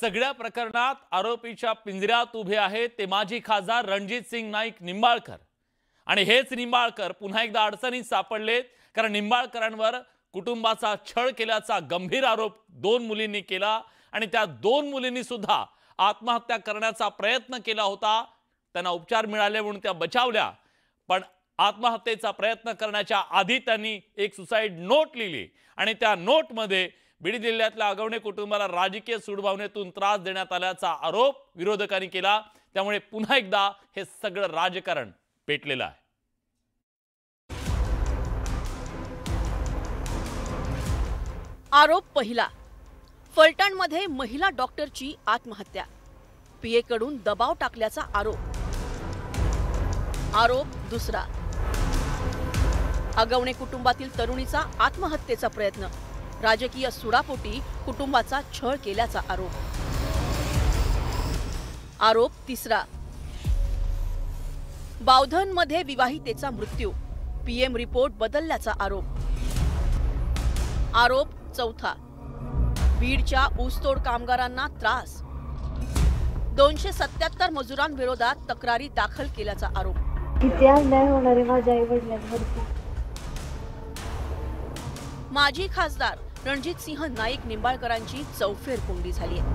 सगळ्या प्रकरणात आरोपीच्या पिंजऱ्यात उभे आहेत ते माजी खासदार रणजितसिंह नाईक निंबाळकर। आणि हेच निंबाळकर पुन्हा एकदा अडचणीत सापडलेत, कारण निंबाळकरांवर कुटुंबाचा छळ केल्याचा गंभीर आरोप दोन मुलींनी केला आणि त्या दोन मुलींनी सुद्धा आत्महत्या करण्याचा प्रयत्न केला होता। त्यांना उपचार मिळाले म्हणून त्या बचावल्या, पण आत्महत्येचा प्रयत्न करण्याच्या आधी त्यांनी एक सुसाइड नोट लिहिली आणि त्या नोटमध्ये बीड जिल्ह्यातल्या आगवणे कुटुंबाला राजकीय सूडभावनेतून त्रास देण्यात आल्याचा आरोप विरोधकांनी केला। त्यामुळे पुन्हा एकदा हे सगळं राजकारण पेटलेलं आहे। आरोप पहिला, फलटणमध्ये महिला डॉक्टरची आत्महत्या, पीएकडून दबाव टाकल्याचा आरोप। आरोप दुसरा, आगवणे कुटुंबातील तरुणीचा आत्महत्येचा प्रयत्न, राजकीय सुडापोटी कुटुंबाचा छळ केल्याचा आरोप। आरोप तिसरा, बावधनमध्ये विवाहितेचा मृत्यू, पीएम रिपोर्ट बदलल्याचा आरोप। आरोप चौथा, बीडच्या ऊसतोड कामगारांना त्रास, 277 मजुरांविरोधात तक्रारी दाखल केल्याचा आरोप। किती अन्याय होणार आहे माझ्या आई वडिलांवरती। माजी खासदार रणजितसिंह नाईक निंबाळकरांची चौफेर कोंडी झाली आहे।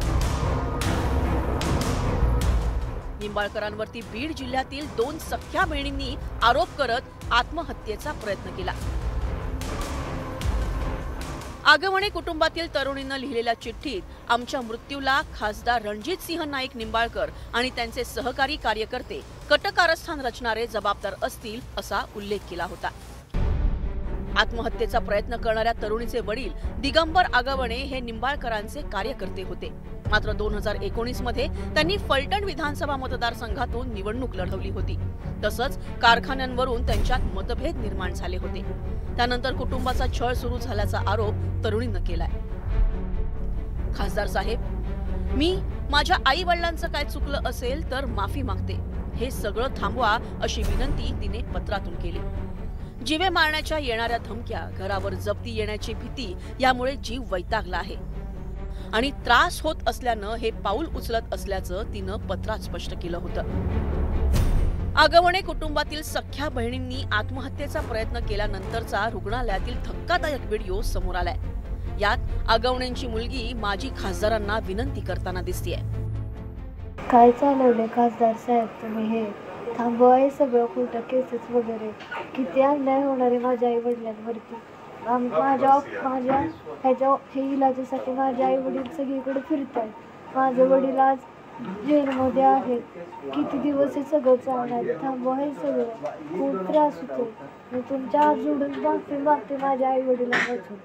निंबाळकरांवरती बीड जिल्ह्यातील 2 सख्या बहिणींनी आरोप करत आत्महत्येचा प्रयत्न केला। आगवणे कुटुंबातील तरुणीनं लिहिलेल्या चिठ्ठीत आमच्या मृत्यूला खासदार रणजितसिंह नाईक निंबाळकर आणि त्यांचे सहकारी कार्यकर्ते कटकारस्थान रचणारे जबाबदार असतील असा उल्लेख केला होता। आत्महत्येचा प्रयत्न करणाऱ्या तरुणीचे वडील दिगंबर आगवणे हे निंबाळकरांचे कार्यकर्ते होते। मात्र 2019 मध्ये त्यांनी फलटण विधानसभा मतदारसंघातून निवडणूक लढवली होती। तसंच कारखान्यांवरून त्यांच्यात मतभेद निर्माण झाले होते। त्यानंतर कुटुंबाचा छळ सुरू झाल्याचा आरोप तरुणीनं केलाय। खासदार साहेब, मी माझ्या आई वडिलांचं काय चुकलं असेल तर माफी मागते, हे सगळं थांबवा अशी विनंती तिने पत्रातून केली। जीवे मारण्याच्या येणाऱ्या धमक्या, घरावर जप्ती येण्याची भीती यामुळे जीव वैतागला आहे आणि त्रास होत असल्यानं हे पाऊल उचलत असल्याचं तिनं पत्रात स्पष्ट केलं होतं। आगवणे कुटुंबातील सख्या बहिणींनी आत्महत्येचा प्रयत्न केल्यानंतरचा रुग्णालयातील धक्कादायक व्हिडिओ समोर आलाय। यात आगवणेंची मुलगी माजी खासदारांना विनंती करताना दिसतेय। काय चालवले खासदार साहेब तुम्ही, हे थांबवाय सगळं कुठं केसेस वगैरे। किती अन्याय होणार आहे माझ्या आई वडिलांवरती। माझ्या ह्या इलाजासाठी माझे आई वडील सगळीकडे फिरतात। माझे वडील आज जेलमध्ये आहेत। किती दिवस हे सगळं चालणार, थांबवा हे सगळं। खूप त्रास होतो। मी तुमच्या हात जोडून माफी मागते माझ्या आई वडिलांपासून,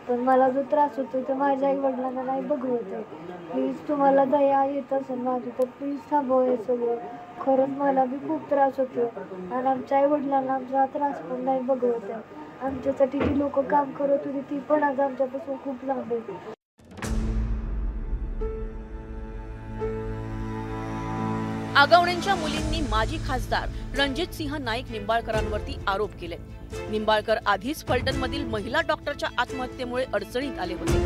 पण मला जो त्रास होतो तो माझ्या आई वडिलांना नाही बघवत आहे। प्लीज तुम्हाला दया येत असेल माझी तर प्लीज थांबवा हे सगळं। खरंच मला बी खूप त्रास होतो आणि आमच्या आई वडिलांना आमचा त्रास पण नाही बघवत आहे। आमच्यासाठी जी लोक काम करत होती ती पण आज आमच्यापासून खूप लांब आहे। आगवणेंच्या मुलींनी माजी खासदार रणजितसिंह नाईक निंबाळकरांवरती आरोप केले। निंबाळकर आधीच फलटणमधील महिला डॉक्टरच्या आत्महत्येमुळे अडचणीत आले होते।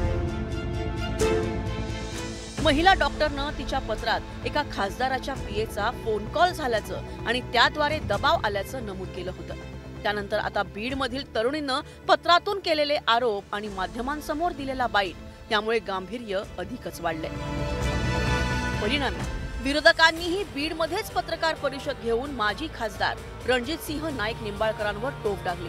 महिला डॉक्टरनं तिच्या पत्रात एका खासदाराच्या पीएचा फोन कॉल झाल्याचं आणि त्याद्वारे दबाव आल्याचं नमूद केलं होतं। त्यानंतर आता बीडमधील तरुणीनं पत्रातून केलेले आरोप आणि माध्यमांसमोर दिलेला बाईट यामुळे गांभीर्य अधिकच वाढले। परिणामी विरोधकांनीही बीडमध्येच पत्रकार परिषद घेऊन माजी खासदार रणजितसिंह नाईक निंबाळकरांवर टोक टाकली।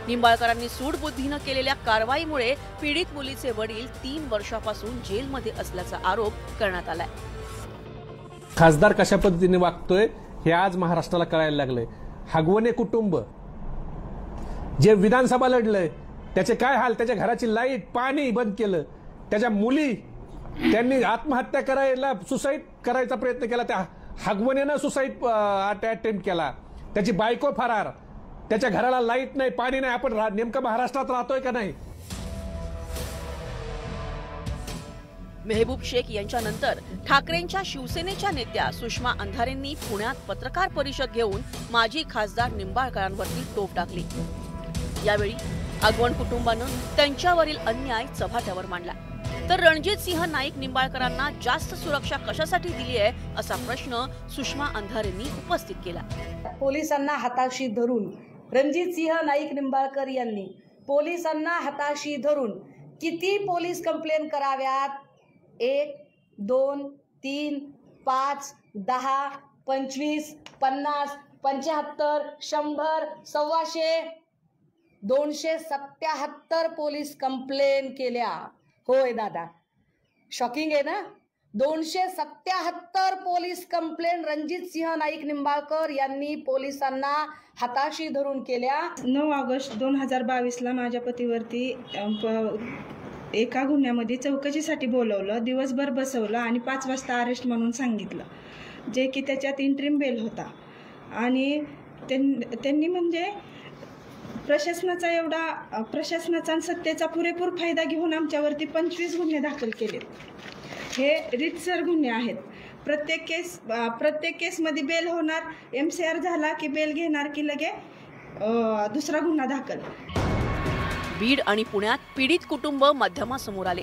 निंबाळकरांनी सूडबुद्धीनं केलेल्या कारवाईमुळे पीडित मुलीचे वडील 3 वर्षापासून जेलमध्ये असल्याचा आरोप करण्यात आलाय। खासदार कशा पद्धतीने वागतोय हे आज महाराष्ट्राला कळायला लागलंय। आगवणे कुटुंब जे विधानसभा लढलंय त्याचे काय हाल, त्याच्या घराची लाईट पाणी बंद केलं, त्याच्या मुली त्यांनी आत्महत्या करायला सुसाईड करायचा प्रयत्न केला, त्या आगवणेनं सुसाईड अटेम्प्ट केला, त्याची बायको फरार, त्याच्या घराला लाईट नाही पाणी नाही। आपण नेमकं महाराष्ट्रात राहतोय का नाही? मेहबूब शेख यांच्यानंतर ठाकरेंच्या शिवसेनेच्या नेत्या सुषमा अंधारेंनी पुण्यात पत्रकार परिषद घेऊन माजी खासदार निंबाळकरांवरती टोक टाकली। यावेळी आगवण कुटुंबानं त्यांच्यावरील अन्याय चव्हाट्यावर मांडला। तर रणजित सिंह नाईक निंबाळकरांना जास्त सुरक्षा कशासाठी दिली आहे असा प्रश्न सुषमा अंधारेंनी उपस्थित केला। पोलिसांना हाताशी धरून रणजित सिंह नाईक निंबाळकर यांनी पोलिसांना हाताशी धरून किती पोलीस कंप्लेंट कराव्यात? 1, 2, 3, 5, 10, 25, 50, 75, 100, 125, 277 पोलीस कंप्लेंट केल्या। होय दादा, शॉकिंग आहे ना? 277 पोलीस कंप्लेंट रणजित सिंह नाईक निंबाळकर यांनी पोलिसांना हाताशी धरून केल्या। 9 ऑगस्ट 2022ला माझ्या पतीवरती एका गुन्ह्यामध्ये चौकशीसाठी बोलवलं, दिवसभर बसवलं आणि 5 वाजता अरेस्ट म्हणून सांगितलं, जे की त्याच्यात इंट्रीम बेल होता। आणि त्यांनी म्हणजे प्रशासनाचा आणि सत्तेचा पुरेपूर फायदा घेऊन आमच्यावरती 25 गुन्हे दाखल केलेत। हे रीतसर गुन्हे आहेत। प्रत्येक केसमध्ये बेल होणार, MCR झाला की बेल घेणार की लगे दुसरा गुन्हा दाखल। बीड आणि पुण्यात पीडित कुटुंब माध्यमासमोर आले,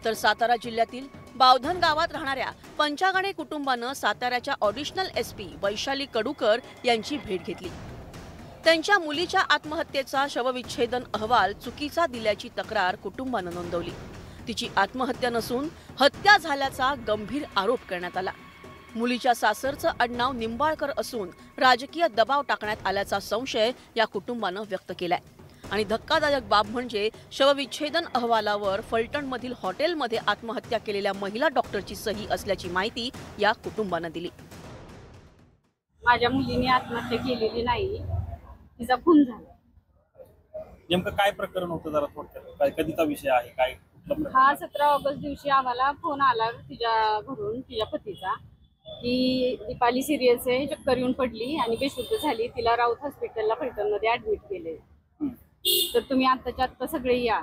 तर सातारा जिल्ह्यातील बावधन गावात राहणाऱ्या पंचागणे कुटुंबानं साताऱ्याच्या ऑडिशनल SP वैशाली कडूकर यांची भेट घेतली। त्यांच्या मुलीच्या आत्महत्येचा शवविच्छेदन अहवाल चुकीचा दिल्याची तक्रार कुटुंबानं नोंदवली। तिची आत्महत्या नसून हत्या झाल्याचा गंभीर आरोप करण्यात आला। मुलीच्या सासरचं आडनाव निंबाळकर असून राजकीय दबाव टाकण्यात आल्याचा संशय या कुटुंबानं व्यक्त केलाय। आणि धक्कादायक बाब म्हणजे शवविच्छेदन अहवालावर फलटणमधील हॉटेलमध्ये आत्महत्या केलेल्या महिला डॉक्टरची सही असल्याची माहिती या कुटुंबानं दिली। माझ्या मुलीने आत्महत्या केलेली नाही, तिचा खून झाला। नेमकं काय प्रकरण होतं जरा थोडक्यात? काय कधीचा विषय आहे? काय हा 17 ऑगस्ट दिवशी आम्हाला फोन आला तिच्या घरून, तिच्या पतीचा, की दीपाली सिरियस आहे, चक्कर येऊन पडली आणि बेशुद्ध झाली, तिला राऊत हॉस्पिटलला फलटणमध्ये ऍडमिट केले, तर तुम्ही आत्ताच्या आत्ता सगळे या।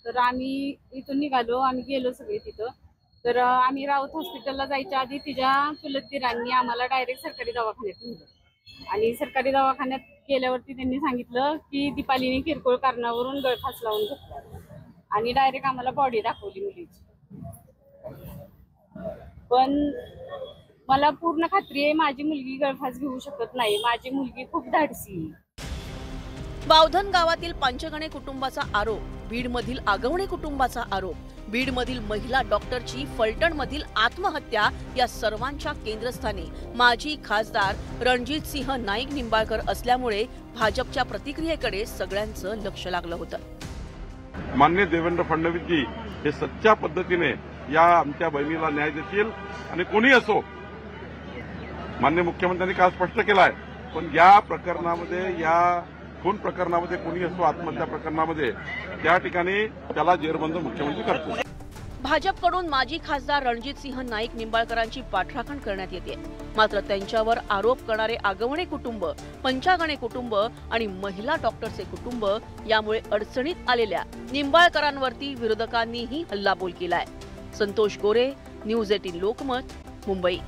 तर आम्ही इथून निघालो, आम्ही गेलो सगळे तिथं। तर आम्ही राऊत हॉस्पिटलला जायच्या आधी तिच्या चुलत दिरांनी आम्हाला डायरेक्ट सरकारी दवाखान्यात नेलं आणि सरकारी दवाखान्यात गेल्यावरती त्यांनी सांगितलं की दीपालीने किरकोळ कारणावरून गळफास लावून घेतला आणि डायरेक्ट आम्हाला बॉडी दाखवली मुलीची। पण मला पूर्ण खात्री आहे माझी मुलगी गळफास घेऊ शकत नाही, माझी मुलगी खूप धाडसी। बावधन गावातील पंचगणे कुटुंबाचा आरोप, बीडमधील आगवणे कुटुंबाचा आरोप, बीडमधील महिला डॉक्टरची फलटणमधील आत्महत्या या सर्वांच्या केंद्रस्थानी माजी खासदार रणजित सिंह नाईक निंबाळकर असल्यामुळे भाजपच्या प्रतिक्रियेकडे सगळ्यांचं लक्ष लागलं होतं। माननीय देवेंद्र फडणवीसजी हे सच्च्या पद्धतीने या आमच्या बहिणीला न्याय देतील आणि कोणी असो, माननीय मुख्यमंत्र्यांनी काल स्पष्ट केलं आहे, पण या प्रकरणामध्ये, या खून प्रकरणामध्ये कोणी असो, आत्महत्या प्रकरणामध्ये त्या ठिकाणी त्याला जेरबंद मुख्यमंत्री करतो। भाजपकडून माजी खासदार रणजित सिंह नाईक निंबाळकरांची पाठराखण करण्यात येते, मात्र त्यांच्यावर आरोप करणारे आगवणे कुटुंब, पंचागणे कुटुंब आणि महिला डॉक्टरचे कुटुंब यामुळे अडचणीत आलेल्या निंबाळकरांवरती विरोधकांनीही हल्लाबोल केलाय। संतोष गोरे, न्यूज 18 लोकमत, मुंबई।